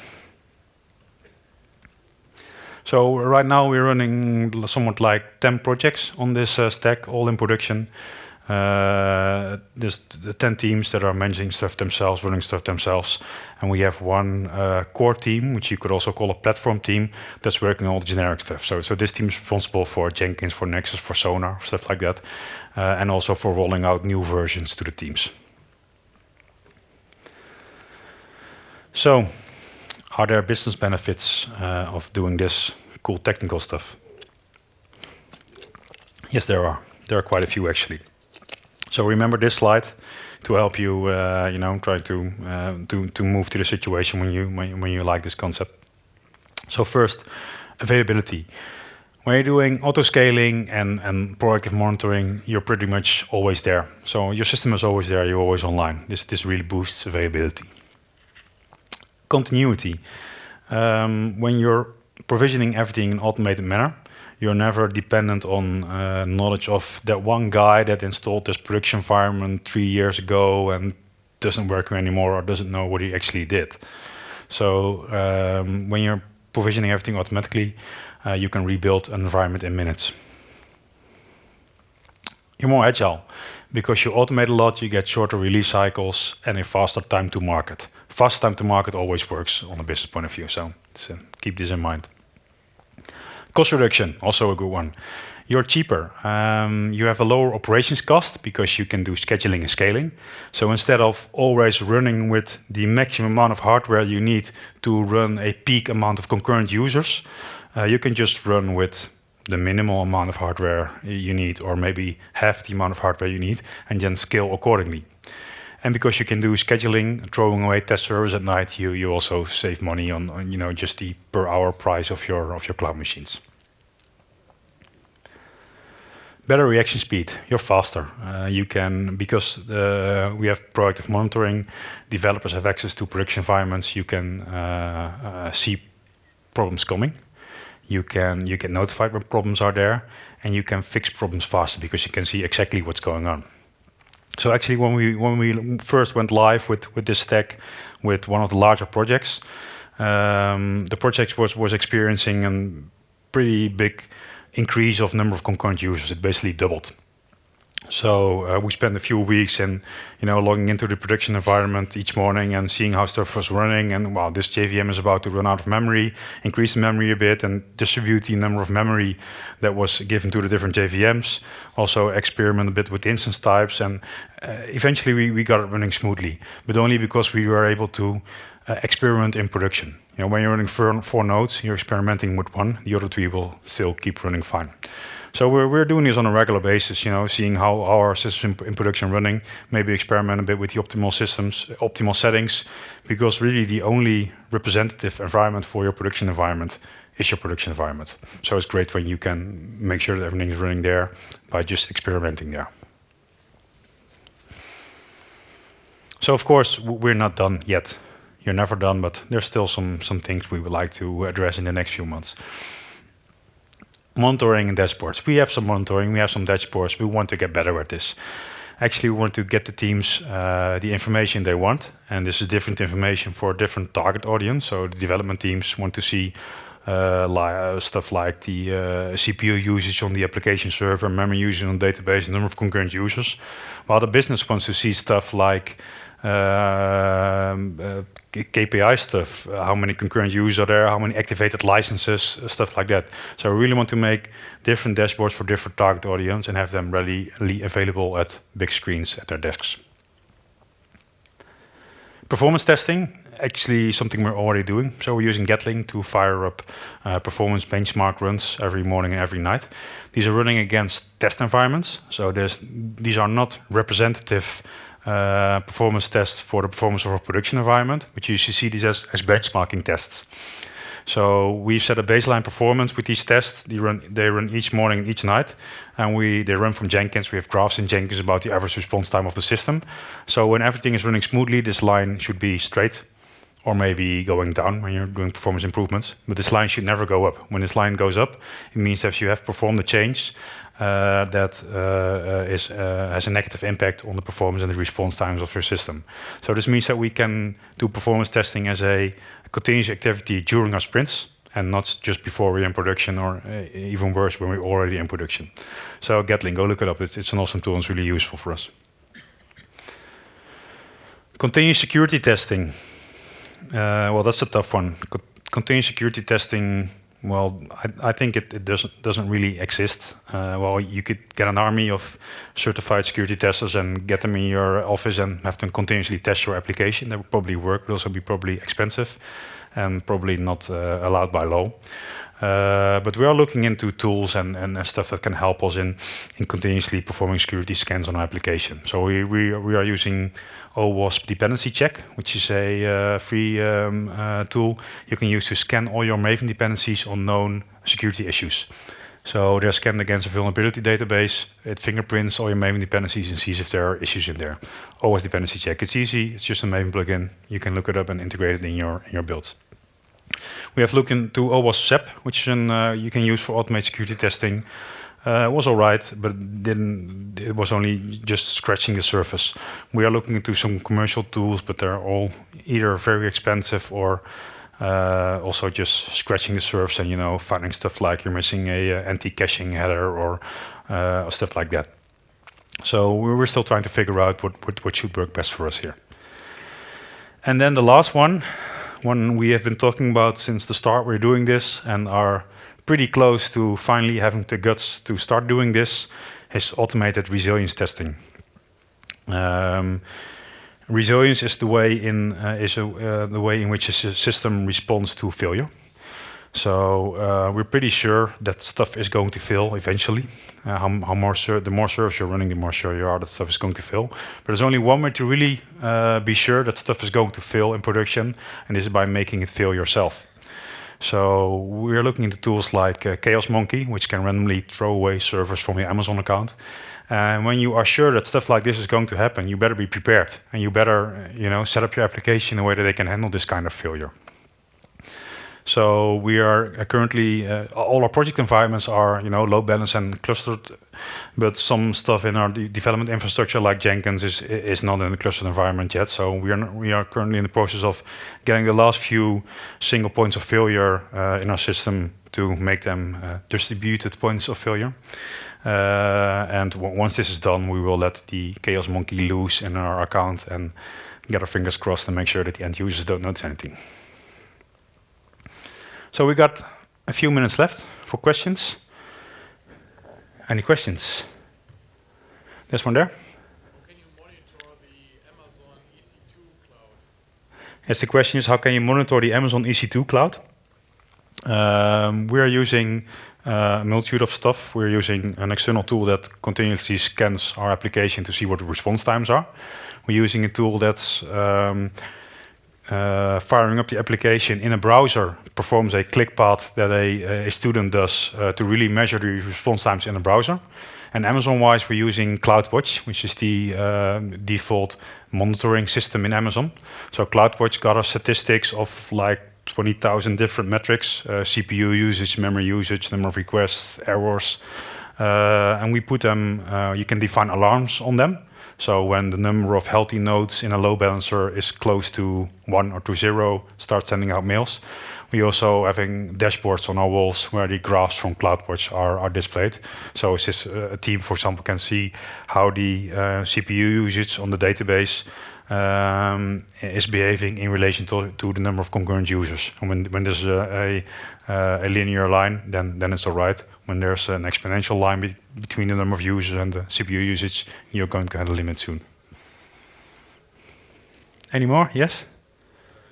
So right now we're running somewhat like 10 projects on this stack, all in production. There's the 10 teams that are managing stuff themselves, running stuff themselves, and we have one core team, which you could also call a platform team, that's working on all the generic stuff. So this team is responsible for Jenkins, for Nexus, for Sonar, stuff like that, and also for rolling out new versions to the teams. So, are there business benefits of doing this cool technical stuff? Yes, there are. There are quite a few, actually. So remember this slide to help you, try to move to the situation when you like this concept. So first, availability. When you're doing auto-scaling and proactive monitoring, you're pretty much always there. So your system is always there, you're always online. This really boosts availability. Continuity. When you're provisioning everything in an automated manner, you're never dependent on knowledge of that one guy that installed this production environment 3 years ago and doesn't work anymore or doesn't know what he actually did. So when you're provisioning everything automatically, you can rebuild an environment in minutes. You're more agile. Because you automate a lot, you get shorter release cycles and a faster time to market. Fast time to market always works on a business point of view, so keep this in mind. Cost reduction, also a good one. You're cheaper. You have a lower operations cost because you can do scheduling and scaling. So instead of always running with the maximum amount of hardware you need to run a peak amount of concurrent users, you can just run with the minimal amount of hardware you need, or maybe half the amount of hardware you need, and then scale accordingly. And because you can do scheduling, throwing away test servers at night, you also save money on just the per hour price of your cloud machines. Better reaction speed. You're faster. You can, because we have proactive monitoring, developers have access to production environments. You can see problems coming. You get notified when problems are there, and you can fix problems faster because you can see exactly what's going on. So actually, when we first went live with this stack with one of the larger projects, the project was experiencing a pretty big increase of number of concurrent users. It basically doubled. So we spent a few weeks in, logging into the production environment each morning and seeing how stuff was running. And wow, this JVM is about to run out of memory. Increase the memory a bit and distribute the number of memory that was given to the different JVMs. Also experiment a bit with instance types, and eventually we got it running smoothly, but only because we were able to experiment in production. When you're running four nodes, you're experimenting with one. The other three will still keep running fine. So we're doing this on a regular basis, seeing how our systems in production running, maybe experiment a bit with the optimal settings, because really the only representative environment for your production environment is your production environment. So it's great when you can make sure that everything is running there by just experimenting there. So of course, we're not done yet. You're never done, but there's still some things we would like to address in the next few months. Monitoring and dashboards. We have some monitoring, we have some dashboards. We want to get better at this. Actually, we want to get the teams the information they want, and this is different information for a different target audience. So the development teams want to see stuff like the CPU usage on the application server, memory usage on the database, number of concurrent users, while the business wants to see stuff like KPI stuff, how many concurrent users are there, how many activated licenses, stuff like that. So we really want to make different dashboards for different target audience and have them readily available at big screens at their desks. Performance testing, actually something we're already doing. So we're using Gatling to fire up performance benchmark runs every morning and every night. These are running against test environments. So these are not representative performance tests for the performance of our production environment, but you should see these as benchmarking tests. So we set a baseline performance with these tests. They run each morning and each night, and they run from Jenkins. We have graphs in Jenkins about the average response time of the system. So when everything is running smoothly, this line should be straight, or maybe going down when you're doing performance improvements. But this line should never go up. When this line goes up, it means that you have performed a change that has a negative impact on the performance and the response times of your system. So this means that we can do performance testing as a continuous activity during our sprints, and not just before we're in production, or even worse, when we're already in production. So Gatling, go look it up. It's an awesome tool and it's really useful for us. Continuous security testing. Well, that's a tough one. Continuous security testing, well, I think it doesn't really exist. Well, you could get an army of certified security testers and get them in your office and have them continuously test your application. That would probably work, but also be probably expensive and probably not allowed by law. But we are looking into tools and stuff that can help us in continuously performing security scans on our application. So we are using OWASP Dependency Check, which is a free tool you can use to scan all your Maven dependencies on known security issues. So they're scanned against a vulnerability database. It fingerprints all your Maven dependencies and sees if there are issues in there. OWASP Dependency Check. It's easy. It's just a Maven plugin. You can look it up and integrate it in your builds. We have looked into OWASP SEP, which you can use for automated security testing. It was all right, but it was only just scratching the surface. We are looking into some commercial tools, but they're all either very expensive or also just scratching the surface and finding stuff like you're missing a anti-caching header or stuff like that. So we're still trying to figure out what should work best for us here. And then the last one we have been talking about since the start. We're doing this and are pretty close to finally having the guts to start doing this, is automated resilience testing. Resilience is the way in which a system responds to failure. So we're pretty sure that stuff is going to fail eventually. The more service you're running, the more sure you are that stuff is going to fail. But there's only one way to really be sure that stuff is going to fail in production, and this is by making it fail yourself. So we're looking into tools like Chaos Monkey, which can randomly throw away servers from your Amazon account. And when you are sure that stuff like this is going to happen, you better be prepared, and you better, set up your application in a way that they can handle this kind of failure. So we are currently, all our project environments are, load balance and clustered, but some stuff in our development infrastructure like Jenkins is not in a clustered environment yet. So we are currently in the process of getting the last few single points of failure in our system to make them distributed points of failure. And once this is done, we will let the Chaos Monkey loose in our account and get our fingers crossed and make sure that the end users don't notice anything. So we got a few minutes left for questions. Any questions? There's one there. How can you monitor the Amazon EC2 cloud? Yes, the question is, how can you monitor the Amazon EC2 cloud? We are using a multitude of stuff. We're using an external tool that continuously scans our application to see what the response times are. We're using a tool that's firing up the application in a browser, performs a click path that a student does to really measure the response times in a browser. And Amazon-wise, we're using CloudWatch, which is the default monitoring system in Amazon. So CloudWatch got us statistics of like 20,000 different metrics, CPU usage, memory usage, number of requests, errors. And we put them, you can define alarms on them. So when the number of healthy nodes in a load balancer is close to 1 or to 0, start sending out mails. We also having dashboards on our walls where the graphs from CloudWatch are displayed. So a team, for example, can see how the CPU usage on the database is behaving in relation to the number of concurrent users. And when there's a linear line, then it's all right. When there's an exponential line between the number of users and the CPU usage, you're going to have a limit soon. Any more? Yes?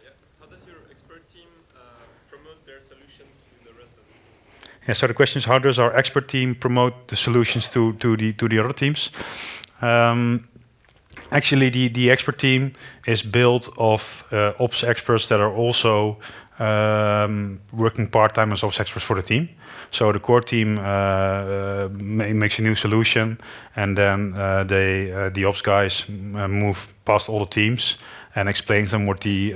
Yeah. How does your expert team promote their solutions to the rest of the teams? Yeah, so the question is, how does our expert team promote the solutions to the other teams? Actually, the expert team is built of ops experts that are also working part-time as ops experts for the team. So the core team makes a new solution, and then the ops guys move past all the teams and explains them what the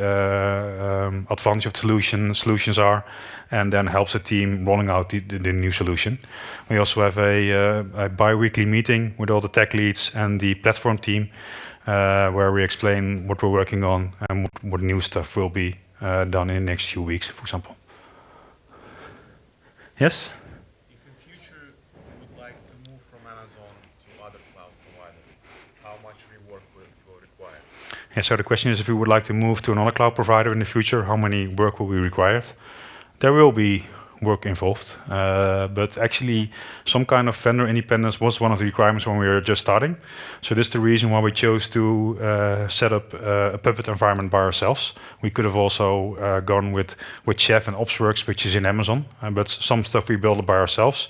advantage of the solutions are, and then helps the team rolling out the new solution. We also have a bi-weekly meeting with all the tech leads and the platform team, where we explain what we're working on and what new stuff will be done in the next few weeks, for example. Yes? If in future you would like to move from Amazon to other cloud provider, how much rework will it require? Yeah, so the question is, if we would like to move to another cloud provider in the future, how many work will be required? There will be work involved, but actually some kind of vendor independence was one of the requirements when we were just starting. So this is the reason why we chose to set up a Puppet environment by ourselves. We could have also gone with Chef and OpsWorks, which is in Amazon, but some stuff we built by ourselves.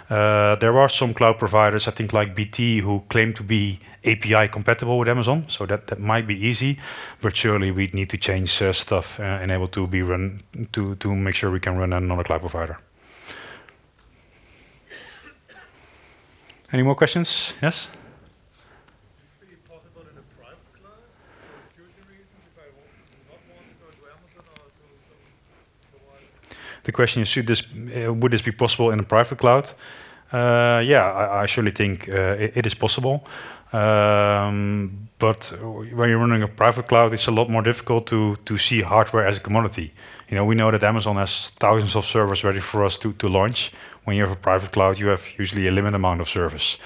There are some cloud providers, I think like BT, who claim to be API compatible with Amazon, so that might be easy, but surely we need to change stuff and able to be run to make sure we can run another cloud provider. Any more questions? Yes? Would this be possible in a private cloud for security reasons if I do not want to go to Amazon or to some provider? The question is, would this be possible in a private cloud? Yeah, I surely think it is possible. But when you're running a private cloud, it's a lot more difficult to see hardware as a commodity. We know that Amazon has thousands of servers ready for us to launch. When you have a private cloud, you have usually a limited amount of service.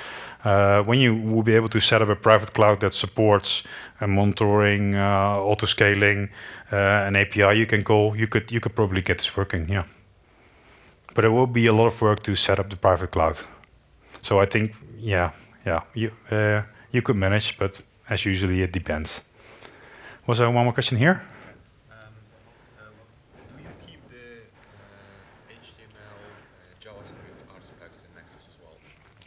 When you will be able to set up a private cloud that supports monitoring, auto-scaling, an API you can call, you could probably get this working, yeah. But there will be a lot of work to set up the private cloud. So I think, yeah, you could manage, but as usually it depends. Was there one more question here? Do you keep the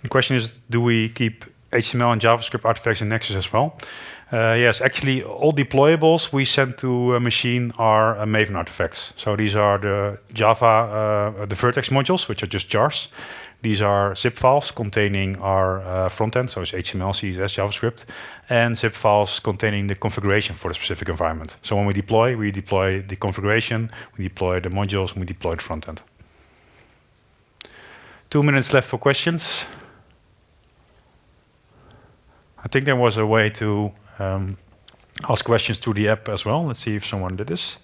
The question is, do we keep HTML and JavaScript artifacts in Nexus as well? Yes, actually, all deployables we send to a machine are Maven artifacts. So these are the Java, the Vertex modules, which are just jars. These are zip files containing our front end, so it's HTML, CSS, JavaScript, and zip files containing the configuration for the specific environment. So when we deploy the configuration, we deploy the modules, and we deploy the front end. 2 minutes left for questions. I think there was a way to ask questions through the app as well. Let's see if someone did this.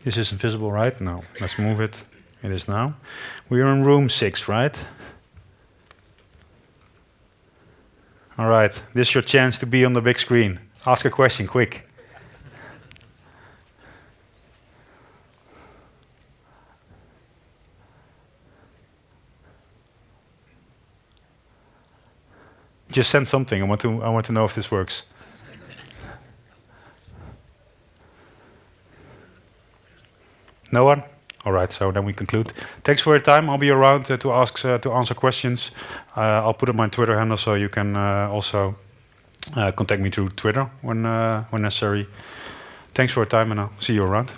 This isn't visible, right? No. Let's move it. It is now. We are in room 6, right? All right. This is your chance to be on the big screen. Ask a question, quick. Just send something. I want to know if this works. No one? All right, so then we conclude. Thanks for your time. I'll be around to answer questions. I'll put up my Twitter handle so you can also contact me through Twitter when necessary. Thanks for your time, and I'll see you around.